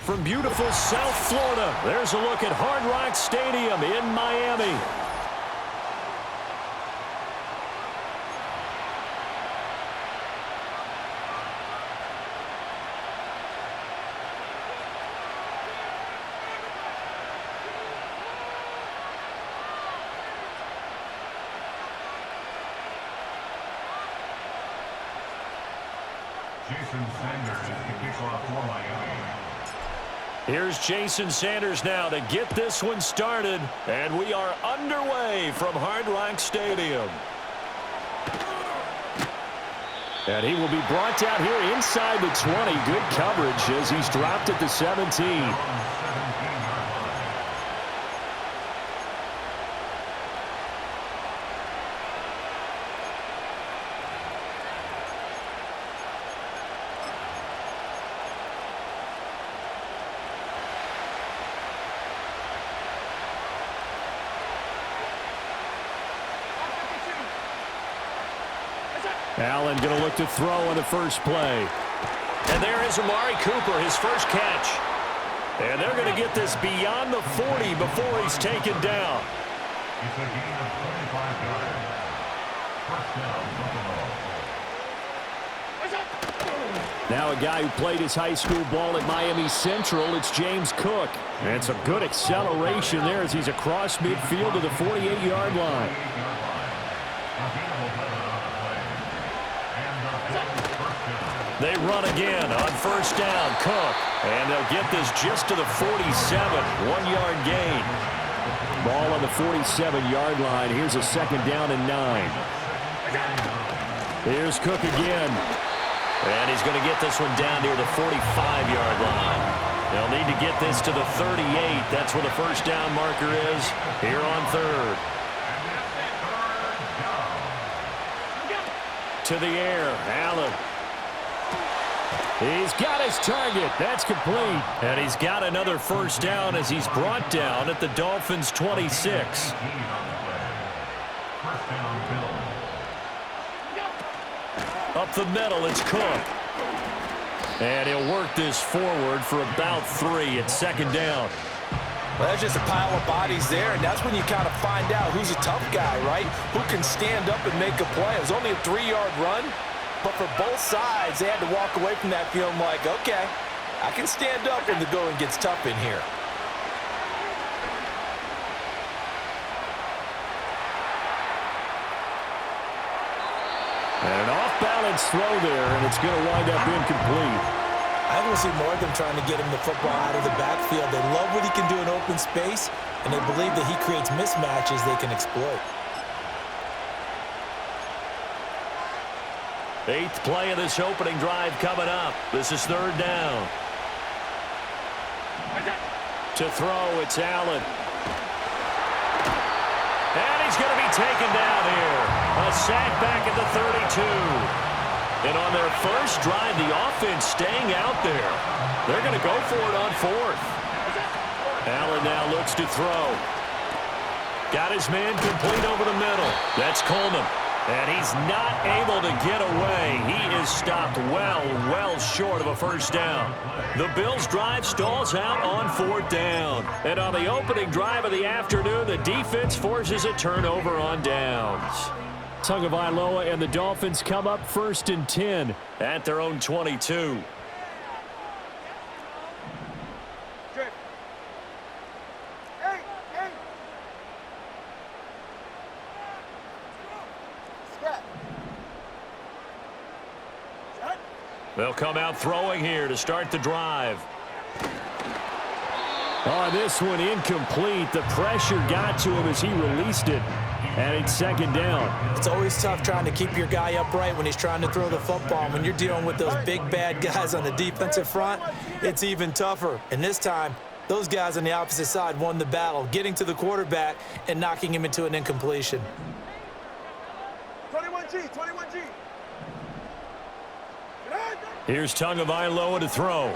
from beautiful South Florida. There's a look at Hard Rock Stadium in Miami. Here's Jason Sanders now to get this one started, and we are underway from Hard Rock Stadium. And he will be brought down here inside the 20. Good coverage as he's dropped at the 17. Allen going to look to throw on the first play. And there is Amari Cooper, his first catch. And they're going to get this beyond the 40 before he's taken down. It's a gain of 25 yards. First down, Buffalo. Now a guy who played his high school ball at Miami Central, it's James Cook. And some good acceleration there as he's across midfield to the 48-yard line. They run again on first down, Cook. And they'll get this just to the 47, 1-yard gain. Ball on the 47-yard line. Here's a second down and 9. Here's Cook again. And he's going to get this one down near the 45-yard line. They'll need to get this to the 38. That's where the first down marker is here on third. To the air, Allen. He's got his target. That's complete. And he's got another first down as he's brought down at the Dolphins' 26. Up the middle, it's Cook. And he'll work this forward for about 3 at second down. Well, there's just a pile of bodies there, and that's when you kind of find out who's a tough guy, right? Who can stand up and make a play. It was only a 3-yard run. But for both sides, they had to walk away from that feeling like, okay, I can stand up when the going gets tough in here. And an off-balance throw there, and it's going to wind up incomplete. I want to see more of them trying to get him the football out of the backfield. They love what he can do in open space, and they believe that he creates mismatches they can exploit. 8th play of this opening drive coming up. This is third down. To throw, it's Allen. And he's going to be taken down here. A sack back at the 32. And on their first drive, the offense staying out there. They're going to go for it on 4th. Allen now looks to throw. Got his man complete over the middle. That's Coleman. And he's not able to get away. He is stopped well short of a first down. The Bills' drive stalls out on 4th down. And on the opening drive of the afternoon, the defense forces a turnover on downs. Tagovailoa and the Dolphins come up 1st and 10 at their own 22. They'll come out throwing here to start the drive. On this one, incomplete. The pressure got to him as he released it. And it's second down. It's always tough trying to keep your guy upright when he's trying to throw the football. When you're dealing with those big, bad guys on the defensive front, it's even tougher. And this time, those guys on the opposite side won the battle, getting to the quarterback and knocking him into an incompletion. 21G, 21G. Here's Tagovailoa to throw.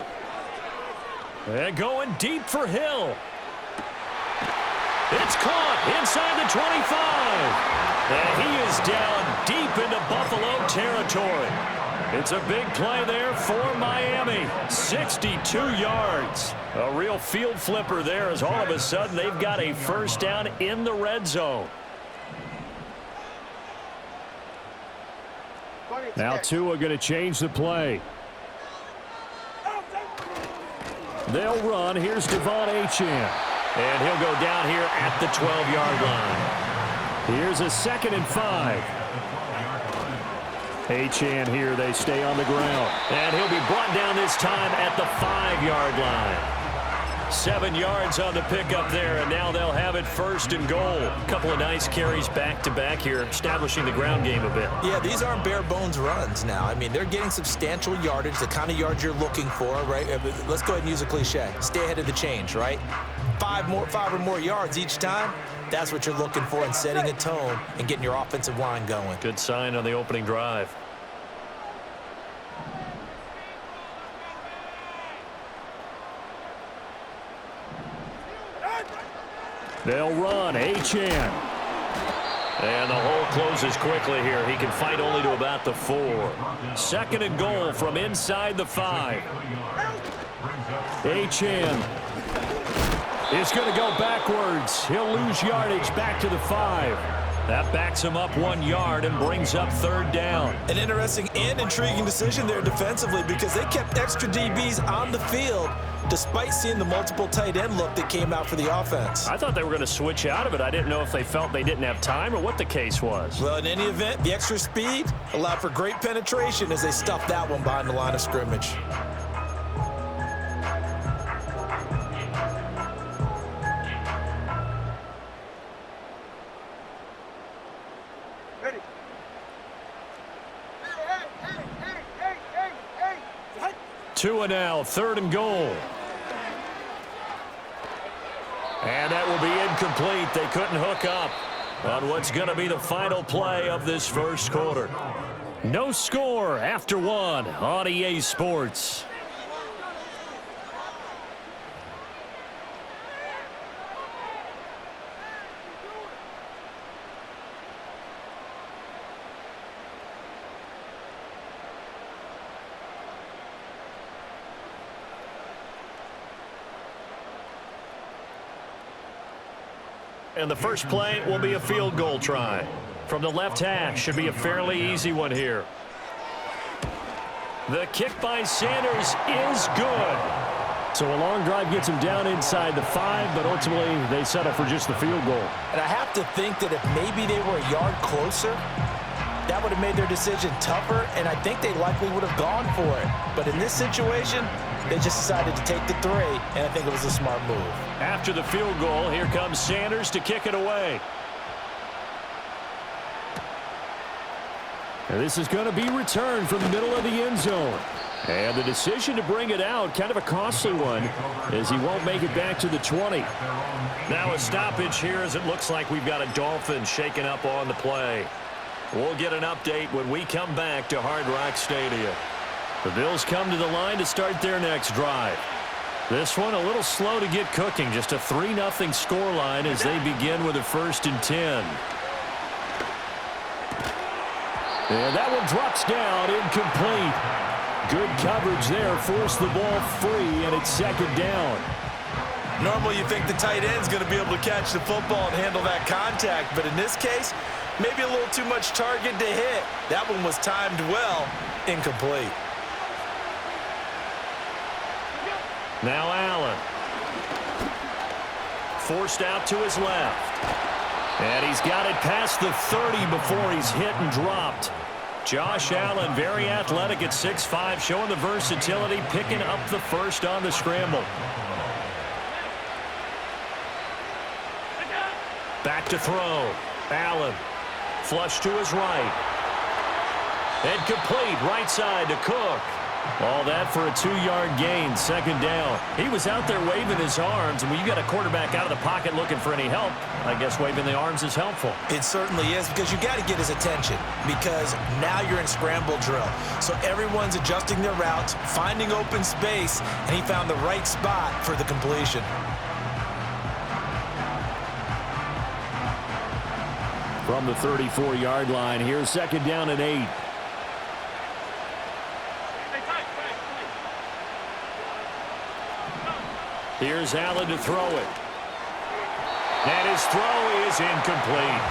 And going deep for Hill. It's caught inside the 25. And he is down deep into Buffalo territory. It's a big play there for Miami. 62 yards. A real field flipper there as all of a sudden they've got a first down in the red zone. Now Tua going to change the play. They'll run. Here's Devon Achane. And he'll go down here at the 12-yard line. Here's a 2nd and 5. Achane here. They stay on the ground. And he'll be brought down this time at the 5-yard line. 7 yards on the pickup there, and now they'll have it 1st and goal. A couple of nice carries back-to-back here, establishing the ground game a bit. Yeah, these aren't bare-bones runs now. I mean, they're getting substantial yardage, the kind of yards you're looking for, right? Let's go ahead and use a cliche. Stay ahead of the change, right? 5 or more yards each time, that's what you're looking for in setting a tone and getting your offensive line going. Good sign on the opening drive. They'll run. Achane. And the hole closes quickly here. He can fight only to about the 4. 2nd and goal from inside the 5. Achane is going to go backwards. He'll lose yardage back to the 5. That backs him up 1 yard and brings up 3rd down. An interesting and intriguing decision there defensively because they kept extra DBs on the field despite seeing the multiple tight end look that came out for the offense. I thought they were going to switch out of it. I didn't know if they felt they didn't have time or what the case was. Well, in any event, the extra speed allowed for great penetration as they stuffed that one behind the line of scrimmage. Tua now, 3rd and goal. And that will be incomplete. They couldn't hook up on what's going to be the final play of this 1st quarter. No score after 1 on EA Sports. And the first play will be a field goal try. From the left hash, should be a fairly easy one here. The kick by Sanders is good. So a long drive gets him down inside the 5, but ultimately they settle for just the field goal. And I have to think that if maybe they were a yard closer, that would have made their decision tougher, and I think they likely would have gone for it. But in this situation, they just decided to take the 3, and I think it was a smart move. After the field goal, here comes Sanders to kick it away. And this is going to be returned from the middle of the end zone. And the decision to bring it out, kind of a costly one, as he won't make it back to the 20. Now a stoppage here as it looks like we've got a Dolphin shaken up on the play. We'll get an update when we come back to Hard Rock Stadium. The Bills come to the line to start their next drive. This one a little slow to get cooking. Just a 3-0 scoreline as they begin with a 1st and 10. And that one drops down, incomplete. Good coverage there, forced the ball free, and it's 2nd down. Normally you think the tight end's going to be able to catch the football and handle that contact, but in this case, maybe a little too much target to hit. That one was timed well, incomplete. Now Allen. Forced out to his left. And he's got it past the 30 before he's hit and dropped. Josh Allen, very athletic at 6'5", showing the versatility, picking up the 1st on the scramble. Back to throw. Allen. Flush to his right. And complete right side to Cook. All that for a 2-yard gain, 2nd down. He was out there waving his arms, and when you got a quarterback out of the pocket looking for any help, I guess waving the arms is helpful. It certainly is, because you got to get his attention, because now you're in scramble drill. So everyone's adjusting their routes, finding open space, and he found the right spot for the completion. From the 34-yard line, here's 2nd down and 8. Here's Allen to throw it. And his throw is incomplete.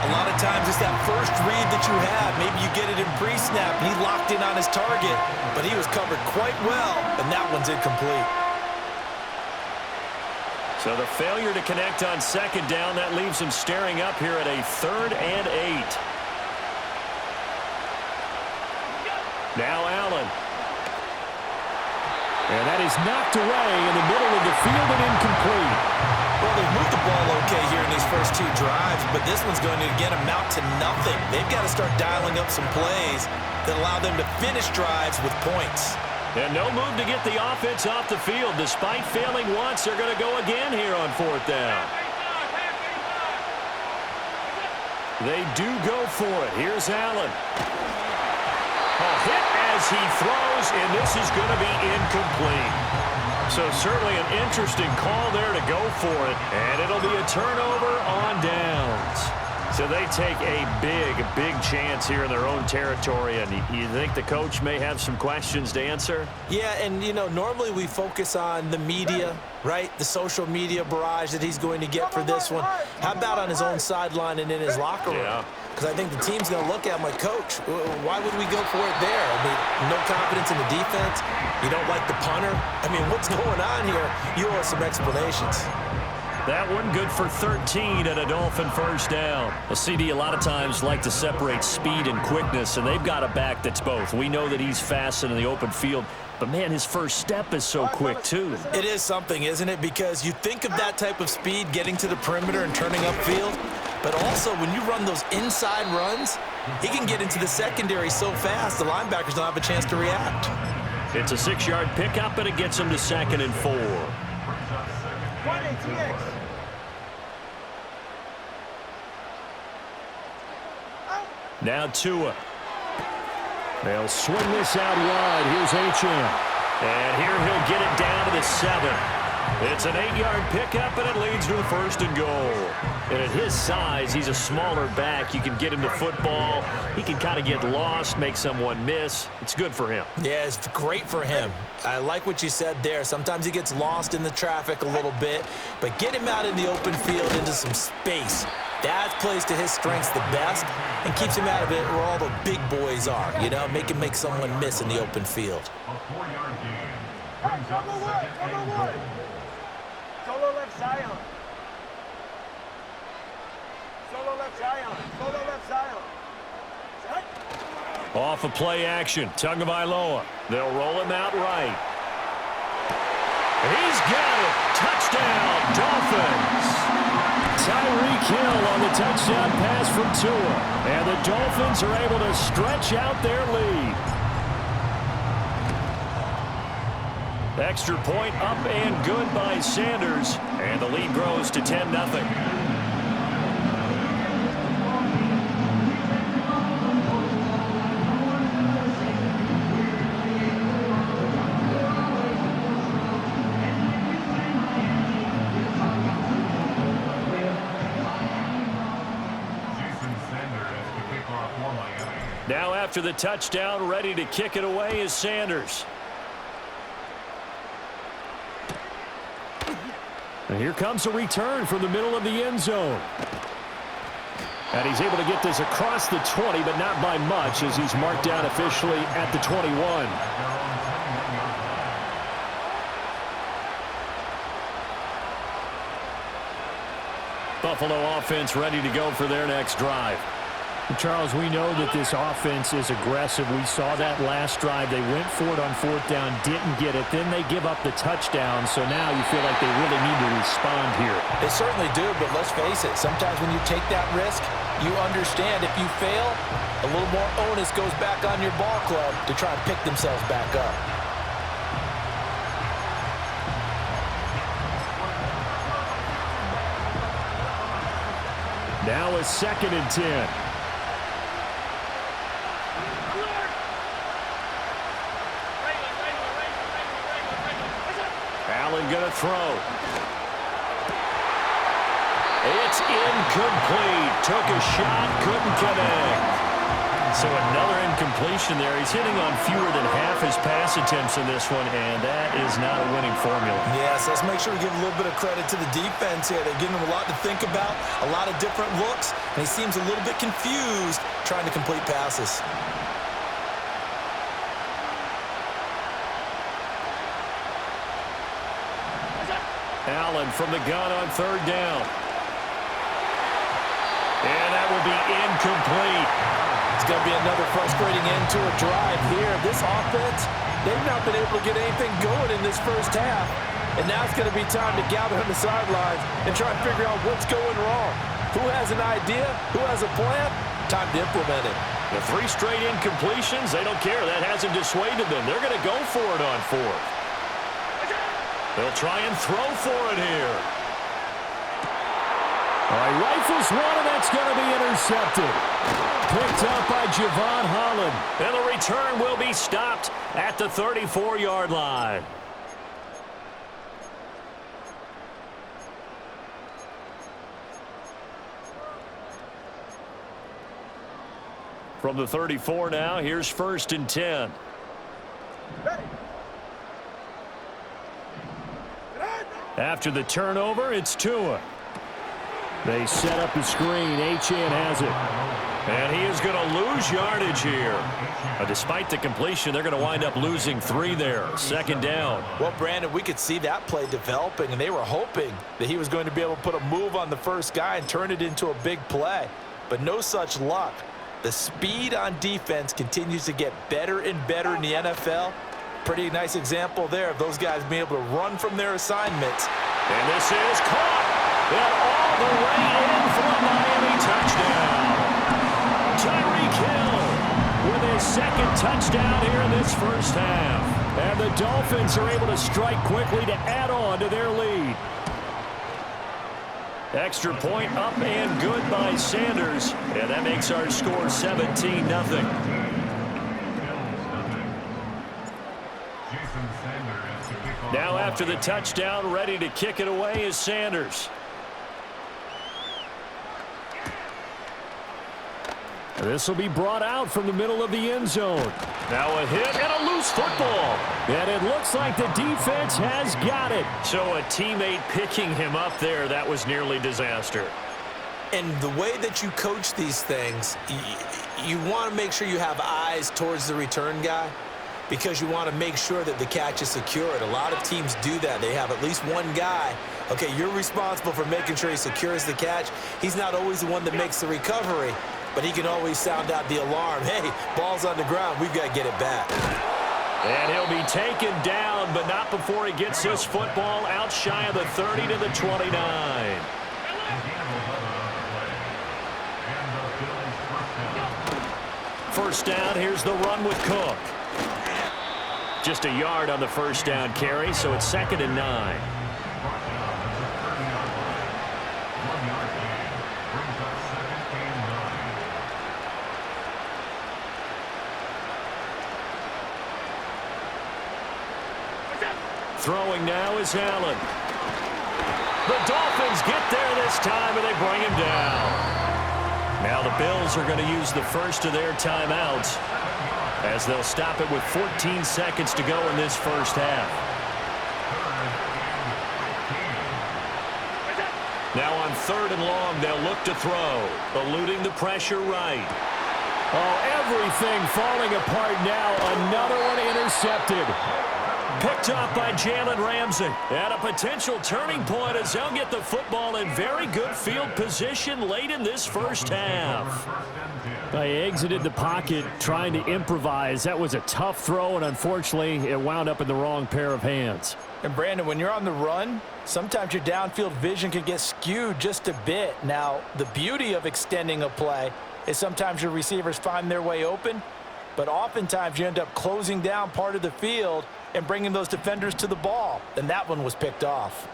A lot of times it's that first read that you have. Maybe you get it in pre-snap, and he locked in on his target, but he was covered quite well, and that one's incomplete. So the failure to connect on second down, that leaves him staring up here at a 3rd and 8. Now Allen. And that is knocked away in the middle of the field and incomplete. Well, they've moved the ball okay here in these first 2 drives, but this one's going to again amount to nothing. They've got to start dialing up some plays that allow them to finish drives with points. And no move to get the offense off the field. Despite failing once, they're going to go again here on 4th down. They do go for it. Here's Allen. A hit as he throws, and this is going to be incomplete. So certainly an interesting call there to go for it, and it'll be a turnover on downs. So they take a big chance here in their own territory, and you think the coach may have some questions to answer? Yeah, and, you know, normally we focus on the media, right? The social media barrage that he's going to get for this one. How about on his own sideline and in his locker room? Yeah. Because I think the team's going to look at him like, Coach, why would we go for it there? I mean, no confidence in the defense. You don't like the punter. I mean, what's going on here? You owe us some explanations. That one good for 13 and a Dolphin 1st down. Well, CD, a lot of times like to separate speed and quickness, and they've got a back that's both. We know that he's fast in the open field, but, man, his first step is so quick, too. It is something, isn't it? Because you think of that type of speed getting to the perimeter and turning upfield, but also when you run those inside runs, he can get into the secondary so fast the linebackers don't have a chance to react. It's a 6-yard pickup, and it gets him to 2nd and 4. Now Tua. They'll swing this out wide. Here's H.M. And here he'll get it down to the 7. It's an 8-yard pickup, and it leads to a 1st and goal. And at his size, he's a smaller back. You can get him to football. He can kind of get lost, make someone miss. It's good for him. Yeah, it's great for him. I like what you said there. Sometimes he gets lost in the traffic a little bit, but get him out in the open field into some space. That plays to his strengths the best and keeps him out of it where all the big boys are, you know, make him make someone miss in the open field. A 4-yard gain brings up 2nd and goal. Solo left Zion. Solo left Zion. Solo left Zion. Off of play action, Tagovailoa. They'll roll him out right. He's got it. Touchdown, Dolphins. Tyreek Hill on the touchdown pass from Tua. And the Dolphins are able to stretch out their lead. Extra point up and good by Sanders. And the lead grows to 10-0. Now after the touchdown, ready to kick it away is Sanders. And here comes a return from the middle of the end zone. And he's able to get this across the 20, but not by much, as he's marked down officially at the 21. Buffalo offense ready to go for their next drive. Charles, we know that this offense is aggressive. We saw that last drive. They went for it on 4th down, didn't get it. Then they give up the touchdown, so now you feel like they really need to respond here. They certainly do, but let's face it. Sometimes when you take that risk, you understand if you fail, a little more onus goes back on your ball club to try and pick themselves back up. Now a 2nd and 10. Allen gonna throw. It's incomplete. Took a shot, couldn't connect. So another incompletion there. He's hitting on fewer than half his pass attempts in this one, and that is not a winning formula. Yes, let's make sure we give a little bit of credit to the defense here. They're giving him a lot to think about, a lot of different looks, and he seems a little bit confused trying to complete passes. Allen from the gun on third down. And that will be incomplete. It's going to be another frustrating end to a drive here. This offense, they've not been able to get anything going in this first half. And now it's going to be time to gather on the sidelines and try and figure out what's going wrong. Who has an idea? Who has a plan? Time to implement it. The 3 straight incompletions, they don't care. That hasn't dissuaded them. They're going to go for it on fourth. They'll try and throw for it here. All right, rifles one, and that's going to be intercepted. Picked up by Javon Holland. And the return will be stopped at the 34-yard line. From the 34 now, here's 1st and 10. After the turnover, it's Tua. They set up the screen. H.N. has it. And he is going to lose yardage here. Despite the completion, they're going to wind up losing 3 there. 2nd down. Well, Brandon, we could see that play developing, and they were hoping that he was going to be able to put a move on the first guy and turn it into a big play. But no such luck. The speed on defense continues to get better and better in the NFL. Pretty nice example there of those guys being able to run from their assignments. And this is caught. And all the way in for a Miami touchdown. Tyreek Hill with his 2nd touchdown here in this first half. And the Dolphins are able to strike quickly to add on to their lead. Extra point up and good by Sanders. And that makes our score 17-0. Now after the touchdown, ready to kick it away is Sanders. This will be brought out from the middle of the end zone. Now a hit and a loose football. And it looks like the defense has got it. So a teammate picking him up there, that was nearly disaster. And the way that you coach these things, you want to make sure you have eyes towards the return guy, because you want to make sure that the catch is secured. A lot of teams do that. They have at least one guy. Okay, you're responsible for making sure he secures the catch. He's not always the one that makes the recovery, but he can always sound out the alarm. Hey, ball's on the ground. We've got to get it back. And he'll be taken down, but not before he gets this football out shy of the 30 to the 29. First down, here's the run with Cook. Just a yard on the first down carry, so it's 2nd and 9. Throwing now is Allen. The Dolphins get there this time, and they bring him down. Now the Bills are going to use the first of their timeouts, as they'll stop it with 14 seconds to go in this first half. Now on 3rd and long, they'll look to throw, eluding the pressure right. Oh, everything falling apart now. Another one intercepted. Picked off by Jalen Ramsey. And a potential turning point as they'll get the football in very good field position late in this first half. They exited the pocket trying to improvise. That was a tough throw, and unfortunately, it wound up in the wrong pair of hands. And, Brandon, when you're on the run, sometimes your downfield vision can get skewed just a bit. Now, the beauty of extending a play is sometimes your receivers find their way open, but oftentimes you end up closing down part of the field and bringing those defenders to the ball. And that one was picked off.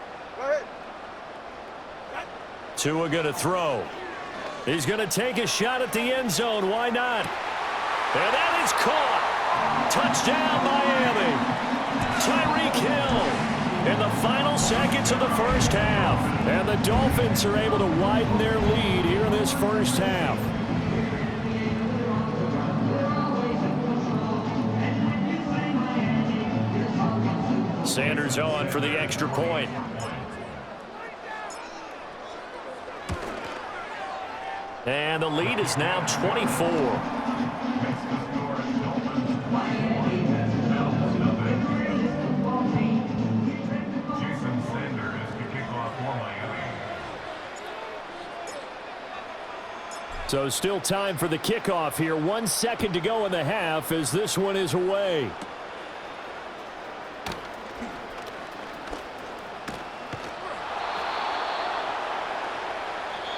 Tua going to throw. He's going to take a shot at the end zone. Why not? And that is caught. Touchdown, Miami. Tyreek Hill in the final seconds of the first half. And the Dolphins are able to widen their lead here in this first half. Raiders on for the extra point. And the lead is now 24. So still time for the kickoff here. 1 second to go in the half as this one is away.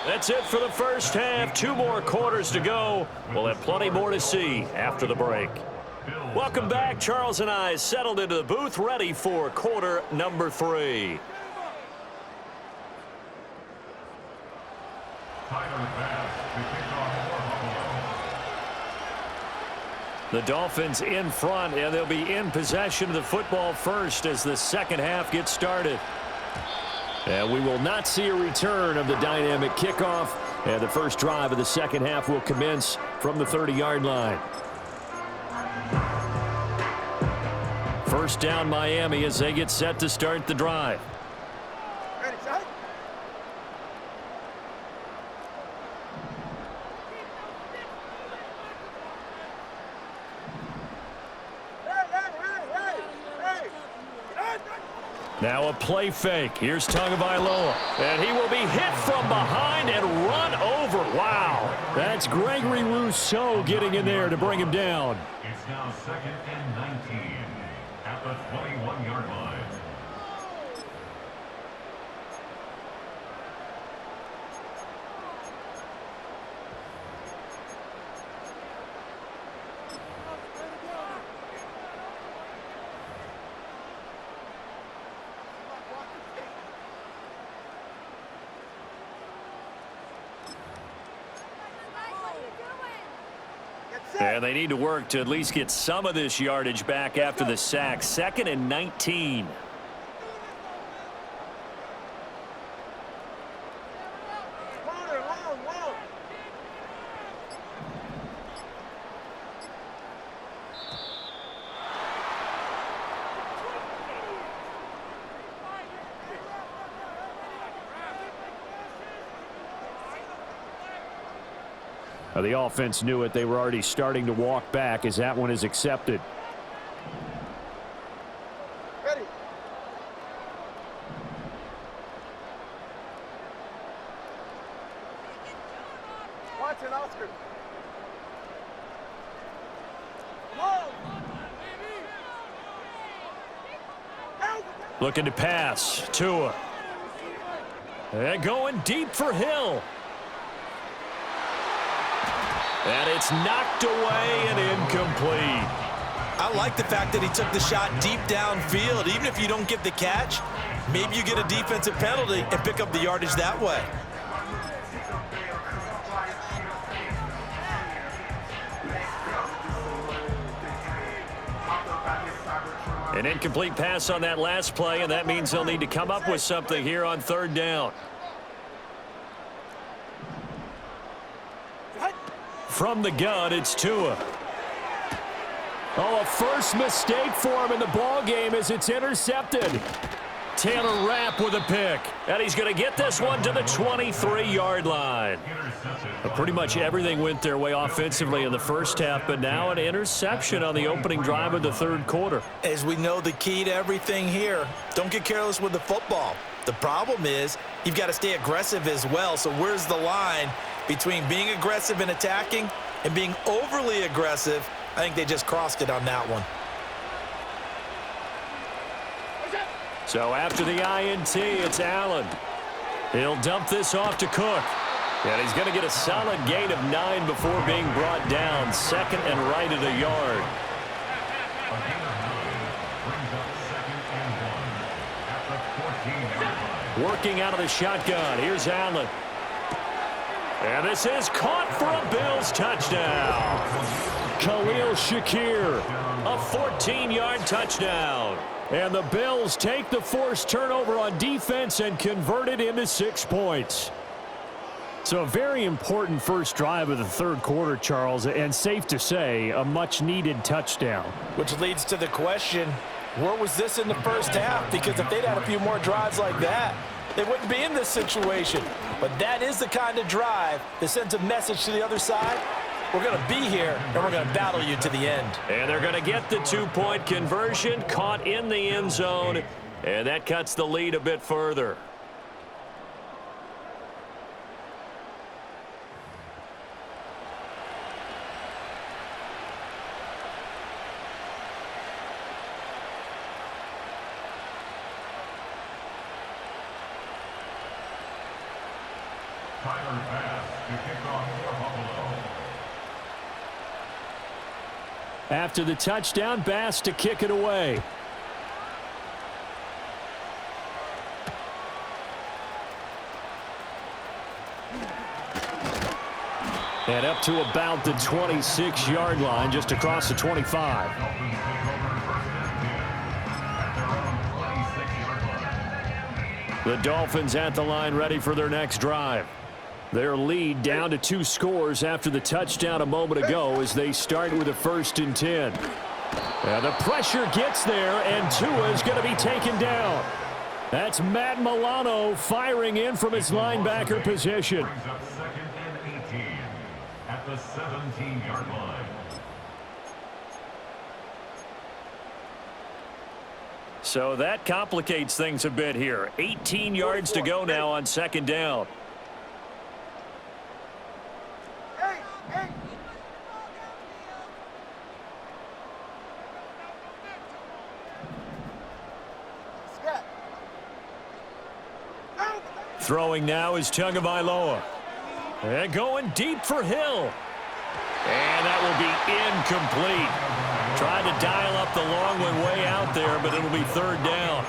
That's it for the first half. 2 more quarters to go. We'll have plenty more to see after the break. Welcome back. Charles and I settled into the booth, ready for quarter number 3. The Dolphins in front, and they'll be in possession of the football first as the second half gets started. And we will not see a return of the dynamic kickoff. And the first drive of the second half will commence from the 30-yard line. First down, Miami, as they get set to start the drive. Ready, set. Now a play fake. Here's Tagovailoa. And he will be hit from behind and run over. Wow. That's Gregory Rousseau getting in there to bring him down. It's now 2nd and 19 at the 21-yard line. And they need to work to at least get some of this yardage back after the sack. 2nd and 19. The offense knew it. They were already starting to walk back as that one is accepted. Ready. Watch it, Oscar. Looking to pass. Tua. And going deep for Hill. And it's knocked away and incomplete. I like the fact that he took the shot deep downfield. Even if you don't get the catch, maybe you get a defensive penalty and pick up the yardage that way. An incomplete pass on that last play, and that means they'll need to come up with something here on 3rd down. From the gun, it's Tua. Oh, a first mistake for him in the ball game as it's intercepted. Taylor Rapp with a pick. And he's going to get this one to the 23-yard line. Pretty much everything went their way offensively in the first half, but now an interception on the opening drive of the 3rd quarter. As we know, the key to everything here, don't get careless with the football. The problem is you've got to stay aggressive as well. So where's the line between being aggressive and attacking and being overly aggressive? I think they just crossed it on that one. So after the INT, it's Allen. He'll dump this off to Cook. And he's going to get a solid gain of 9 before being brought down. 2nd and right at a yard. Working out of the shotgun. Here's Allen. And this is caught for a Bills touchdown. Khalil Shakir, a 14-yard touchdown. And the Bills take the forced turnover on defense and convert it into 6 points. So a very important first drive of the 3rd quarter, Charles, and safe to say, a much-needed touchdown. Which leads to the question, Where was this in the first half? Because if they'd had a few more drives like that, they wouldn't be in this situation. But that is the kind of drive that sends a message to the other side. We're going to be here, and we're going to battle you to the end. And they're going to get the two-point conversion, caught in the end zone, and that cuts the lead a bit further. Tyler Bass to kick off for Buffalo. After the touchdown, Bass to kick it away. And up to about the 26-yard line, just across the 25. Dolphins take over first and 10 at their own 26-yard line. The Dolphins at the line ready for their next drive. Their lead down to 2 scores after the touchdown a moment ago as they start with a 1st and 10. The pressure gets there, and Tua is going to be taken down. That's Matt Milano firing in from his linebacker position. Brings up 2nd and 18 at the 17-yard line. So that complicates things a bit here. 18 yards to go now on 2nd down. Hey! Scott! Throwing now is Tagovailoa. And going deep for Hill. And that will be incomplete. Tried to dial up the long one way out there, but it'll be 3rd down.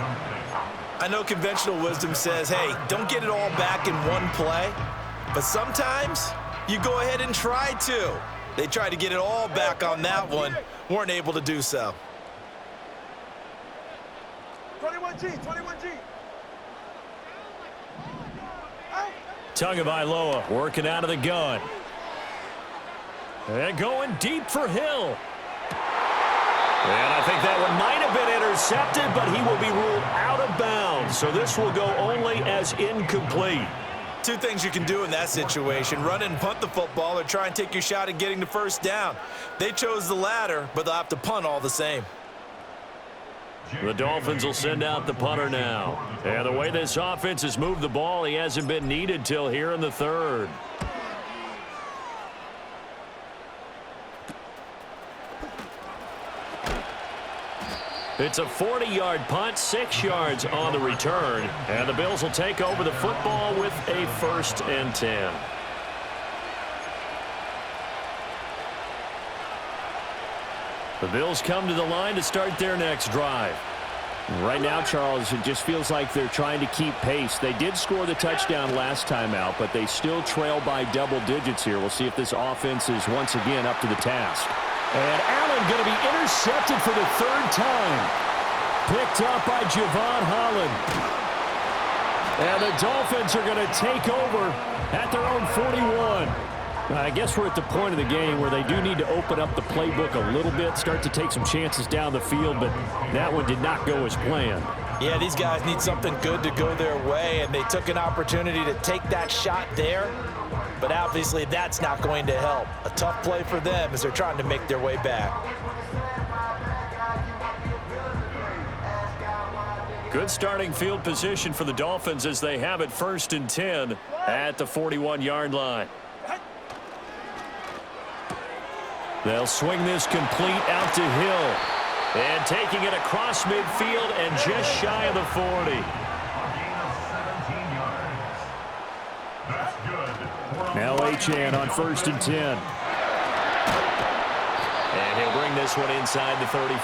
I know conventional wisdom says, hey, don't get it all back in one play. But sometimes you go ahead and try to. They tried to get it all back on that one. Weren't able to do so. 21G! 21G! Tagovailoa working out of the gun. And going deep for Hill. And I think that one might have been intercepted, but he will be ruled out of bounds. So this will go only as incomplete. 2 things you can do in that situation: run and punt the football, or try and take your shot at getting the 1st down. They chose the latter, but they'll have to punt all the same. The Dolphins will send out the punter now. And the way this offense has moved the ball, he hasn't been needed till here in the 3rd. It's a 40-yard punt, 6 yards on the return. And the Bills will take over the football with a 1st and 10. The Bills come to the line to start their next drive. Right now, Charles, it just feels like they're trying to keep pace. They did score the touchdown last time out, but they still trail by double digits here. We'll see if this offense is once again up to the task. And Allen going to be intercepted for the 3rd time. Picked up by Javon Holland. And the Dolphins are going to take over at their own 41. I guess we're at the point of the game where they do need to open up the playbook a little bit, start to take some chances down the field, but that one did not go as planned. Yeah, these guys need something good to go their way, and they took an opportunity to take that shot there, but obviously that's not going to help. A tough play for them as they're trying to make their way back. Good starting field position for the Dolphins as they have it 1st and 10 at the 41-yard line. They'll swing this complete out to Hill. And taking it across midfield and just shy of the 40. A gain of 17 yards. That's good. Now Achane on 1st and 10. And he'll bring this one inside the 35.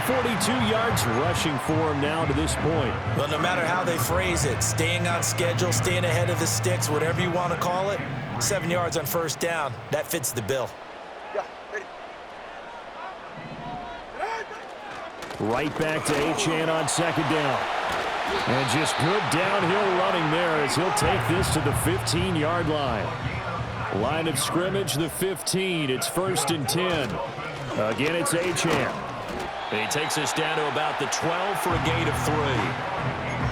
42 yards rushing for him now to this point. Well, no matter how they phrase it, staying on schedule, staying ahead of the sticks, whatever you want to call it, 7 yards on 1st down, that fits the bill. Right back to Achane on 2nd down. And just good downhill running there as he'll take this to the 15-yard line. Line of scrimmage, the 15. It's 1st and 10. Again, it's Achane. He takes us down to about the 12 for a gain of 3.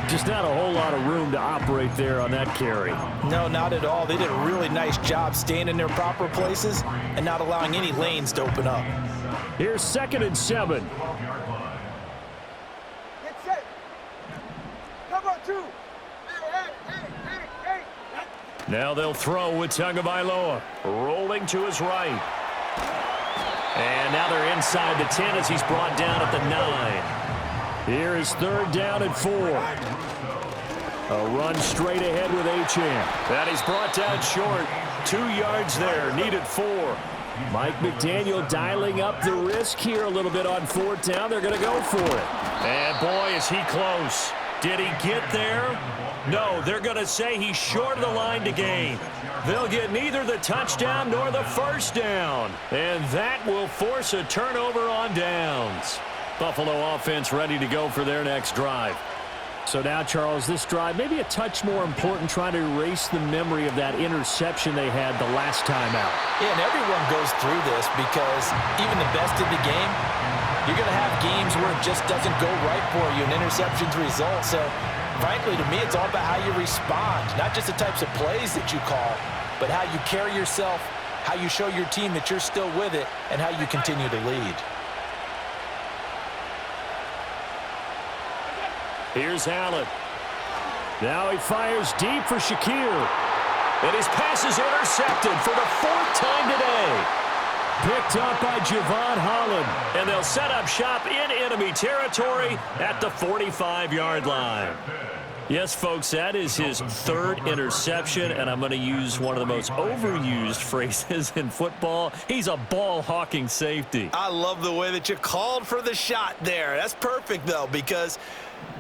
Just not a whole lot of room to operate there on that carry. No, not at all. They did a really nice job staying in their proper places and not allowing any lanes to open up. Here's 2nd and 7. Get set. Cover 2. Hey. Now they'll throw with Tagovailoa. Rolling to his right. And now they're inside the 10 as he's brought down at the 9. Here is 3rd down and 4. A run straight ahead with Achane. That he's brought down short. 2 yards there. Needed 4. Mike McDaniel dialing up the risk here a little bit on 4th down. They're going to go for it. And boy, is he close. Did he get there? No, they're going to say he's short of the line to gain. They'll get neither the touchdown nor the 1st down. And that will force a turnover on downs. Buffalo offense ready to go for their next drive. So now, Charles, this drive maybe a touch more important, trying to erase the memory of that interception they had the last time out. Yeah, and everyone goes through this because even the best in the game, you're going to have games where it just doesn't go right for you, and interceptions result. So, frankly, to me, it's all about how you respond, not just the types of plays that you call, but how you carry yourself, how you show your team that you're still with it, and how you continue to lead. Here's Allen. Now he fires deep for Shakir. And his pass is intercepted for the 4th time today. Picked up by Javon Holland. And they'll set up shop in enemy territory at the 45-yard line. Yes, folks, that is his 3rd interception, and I'm going to use one of the most overused phrases in football. He's a ball-hawking safety. I love the way that you called for the shot there. That's perfect, though, because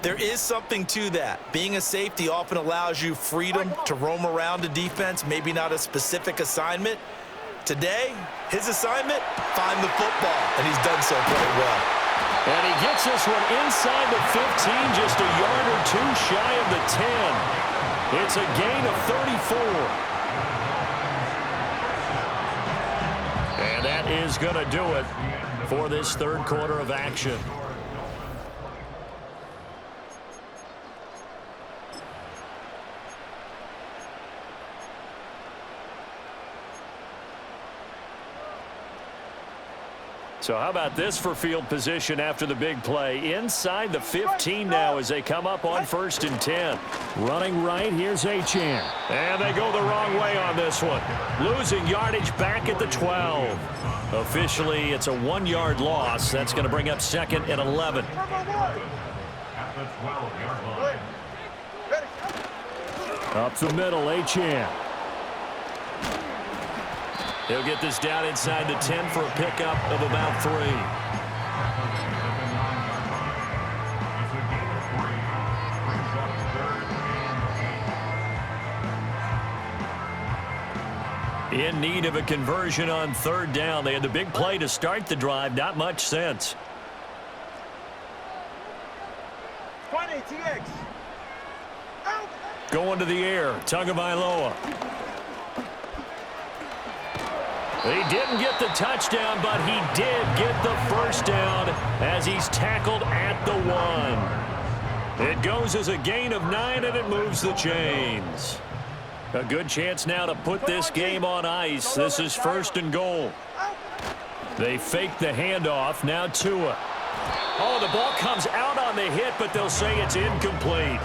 there is something to that. Being a safety often allows you freedom to roam around the defense, maybe not a specific assignment. Today, his assignment, find the football, and he's done so quite well. And he gets this one inside the 15, just a yard or 2 shy of the 10. It's a gain of 34. And that is going to do it for this 3rd quarter of action. So how about this for field position after the big play? Inside the 15 now as they come up on 1st and 10. Running right, here's Achane. And they go the wrong way on this one. Losing yardage back at the 12. Officially, it's a 1-yard loss. That's going to bring up 2nd and 11. At the 12-yard line. Up the middle, Achane. He'll get this down inside the 10 for a pickup of about 3. In need of a conversion on 3rd down. They had the big play to start the drive. Not much sense. 20, TX. Out. Going to the air. Tagovailoa. He didn't get the touchdown, but he did get the 1st down as he's tackled at the 1. It goes as a gain of 9, and it moves the chains. A good chance now to put this game on ice. This is 1st and goal. They fake the handoff. Now Tua. Oh, the ball comes out on the hit, but they'll say it's incomplete.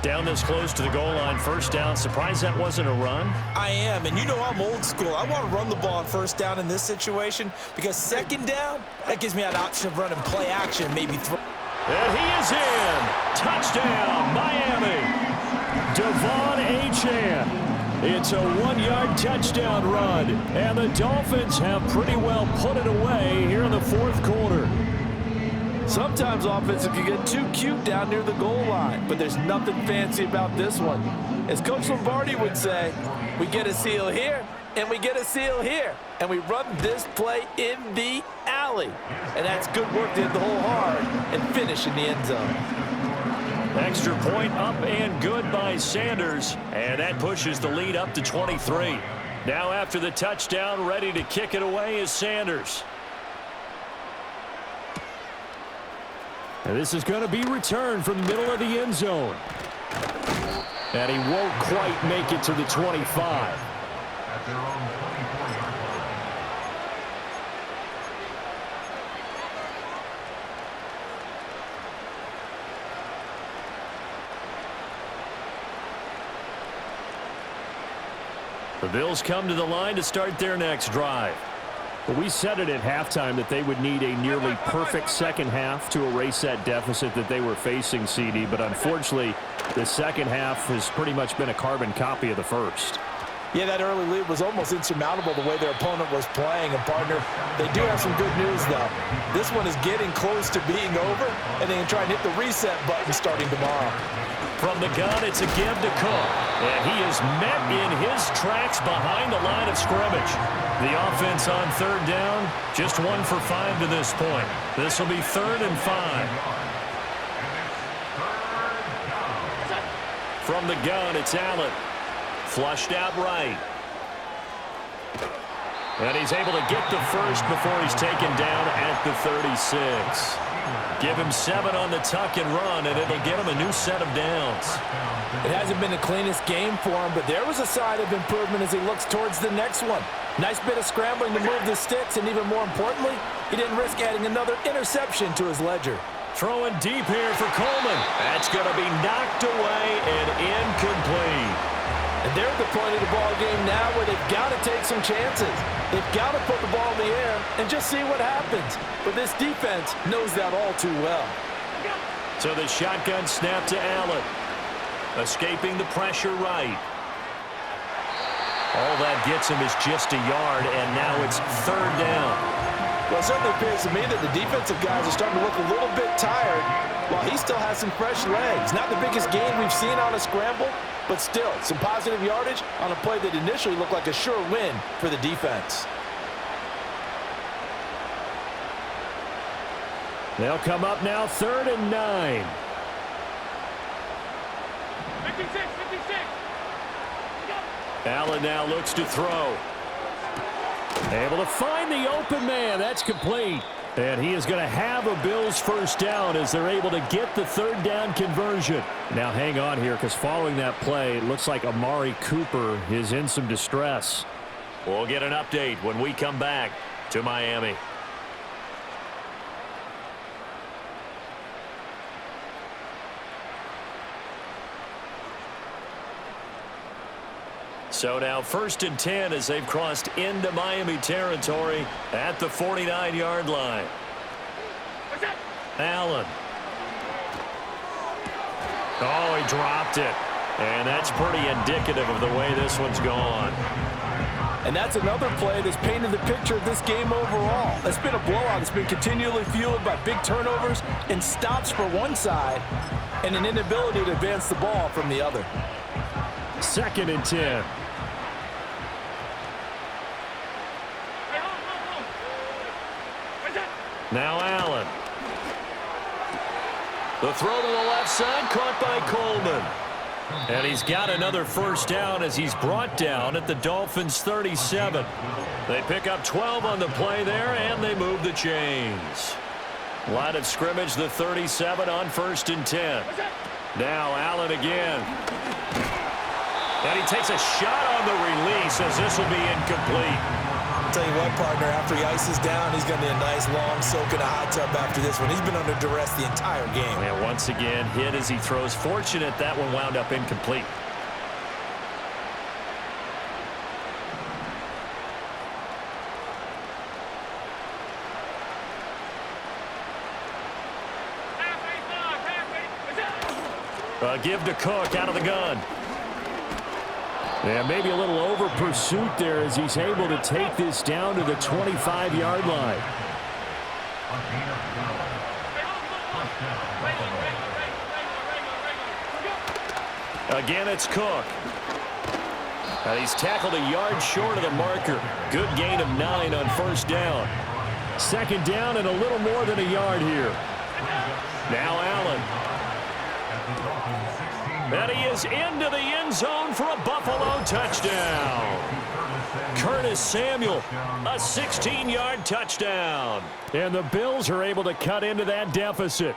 Down this close to the goal line, 1st down. Surprised that wasn't a run? I am, and you know I'm old school. I want to run the ball on 1st down in this situation because 2nd down, that gives me an option of running play action, maybe throw. And he is in. Touchdown, Miami. Devon Achane. It's a 1-yard touchdown run, and the Dolphins have pretty well put it away here in the 4th quarter. Sometimes offenses can get too cute down near the goal line, but there's nothing fancy about this one. As Coach Lombardi would say, we get a seal here, and we get a seal here, and we run this play in the alley. And that's good work to hit the hole hard and finish in the end zone. Extra point up and good by Sanders, and that pushes the lead up to 23. Now after the touchdown, ready to kick it away is Sanders. And this is going to be returned from the middle of the end zone. And he won't quite make it to the 25. At their own 24-yard line. The Bills come to the line to start their next drive. Well, we said it at halftime that they would need a nearly perfect second half to erase that deficit that they were facing, CD. But unfortunately, the second half has pretty much been a carbon copy of the first. Yeah, that early lead was almost insurmountable the way their opponent was playing. And, partner, they do have some good news, though. This one is getting close to being over, and they can try and hit the reset button starting tomorrow. From the gun, it's a give to Cook. And he is met in his tracks behind the line of scrimmage. The offense on third down, just 1 for 5 to this point. This will be 3rd and 5. From the gun, it's Allen. Flushed out right. And he's able to get the first before he's taken down at the 36. Give him 7 on the tuck and run, and it'll get him a new set of downs. It hasn't been the cleanest game for him, but there was a sign of improvement as he looks towards the next one. Nice bit of scrambling to move the sticks, and even more importantly, he didn't risk adding another interception to his ledger. Throwing deep here for Coleman. That's going to be knocked away and incomplete. And they're at the point of the ball game now where they've got to take some chances. They've got to put the ball in the air and just see what happens. But this defense knows that all too well. So the shotgun snap to Allen. Escaping the pressure right. All that gets him is just a yard, and now it's 3rd down. Well, it certainly appears to me that the defensive guys are starting to look a little bit tired while he still has some fresh legs. Not the biggest gain we've seen on a scramble, but still, some positive yardage on a play that initially looked like a sure win for the defense. They'll come up now 3rd and 9. 56, 56. Allen now looks to throw. Able to find the open man. That's complete. And he is going to have a Bills first down as they're able to get the 3rd down conversion. Now hang on here, because following that play, it looks like Amari Cooper is in some distress. We'll get an update when we come back to Miami. So now 1st and 10 as they've crossed into Miami territory at the 49-yard line. Allen. Oh, he dropped it. And that's pretty indicative of the way this one's gone. And that's another play that's painted the picture of this game overall. It's been a blowout. It's been continually fueled by big turnovers and stops for one side and an inability to advance the ball from the other. 2nd and 10. Now Allen. The throw to the left side, caught by Coleman. And he's got another first down as he's brought down at the Dolphins' 37. They pick up 12 on the play there, and they move the chains. Line of scrimmage, the 37 on 1st and 10. Now Allen again. And he takes a shot on the release as this will be incomplete. I'll tell you what, partner, after he ices down, he's going to need a nice long soak in a hot tub after this one. He's been under duress the entire game. And once again, hit as he throws. Fortunate that one wound up incomplete. Give to Cook out of the gun. Yeah, maybe a little over pursuit there as he's able to take this down to the 25-yard line. Again, it's Cook. And he's tackled a yard short of the marker. Good gain of 9 on 1st down. 2nd down and a little more than a yard here. Now Allen. And he is into the end zone for a Buffalo touchdown. Curtis Samuel, a 16-yard touchdown. And the Bills are able to cut into that deficit.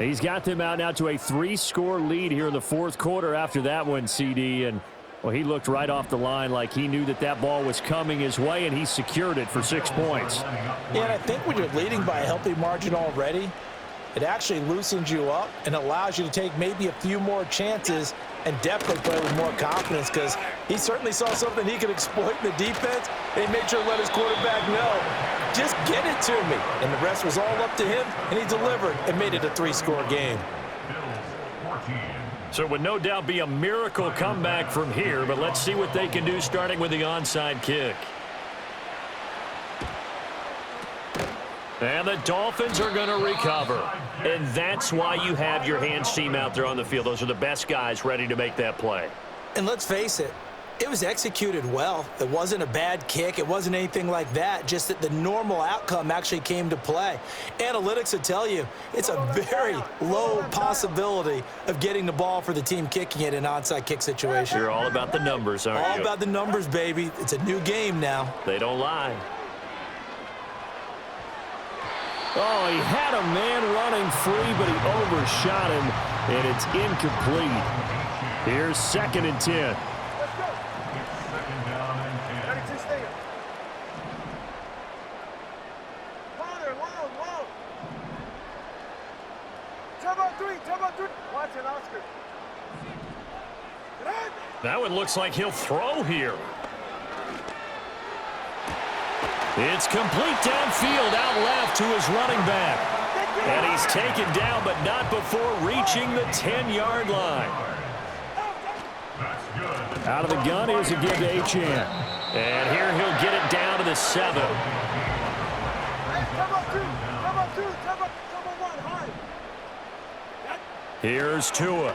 He's got them out now to a 3-score lead here in the fourth quarter after that one, CD. And, well, he looked right off the line like he knew that that ball was coming his way, and he secured it for 6 points. Yeah, and I think when you're leading by a healthy margin already, it actually loosens you up and allows you to take maybe a few more chances and definitely play with more confidence, because he certainly saw something he could exploit in the defense, and he made sure to let his quarterback know, just get it to me. And the rest was all up to him, and he delivered and made it a 3-score game. So it would no doubt be a miracle comeback from here, but let's see what they can do starting with the onside kick. And the Dolphins are going to recover. And that's why you have your hands team out there on the field. Those are the best guys ready to make that play. And let's face it, it was executed well. It wasn't a bad kick. It wasn't anything like that, just that the normal outcome actually came to play. Analytics will tell you it's a very low possibility of getting the ball for the team kicking it in an onside kick situation. You're all about the numbers, aren't you? All about the numbers, baby. It's a new game now. They don't lie. Oh, he had a man running free, but he overshot him, and it's incomplete. Here's 2nd and 10. Let's go. Second down and 10. Ready to stay up. Father, low. Time out 3. Watch it, Oscar. That one looks like he'll throw here. It's complete downfield, out left to his running back. And he's taken down, but not before reaching the 10-yard line. Out of the gun, here's a give to H2H. And here he'll get it down to the 7. Time out 2. Time out 1. High. Here's Tua.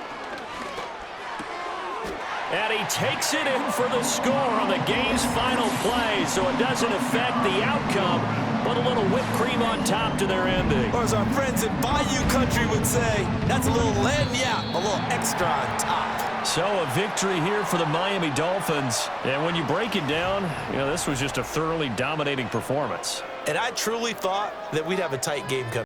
And he takes it in for the score on the game's final play, so it doesn't affect the outcome, but a little whipped cream on top to their ending. Or as our friends in Bayou Country would say, that's a little lagniappe, a little extra on top. So a victory here for the Miami Dolphins. And when you break it down, you know, this was just a thoroughly dominating performance. And I truly thought that we'd have a tight game coming.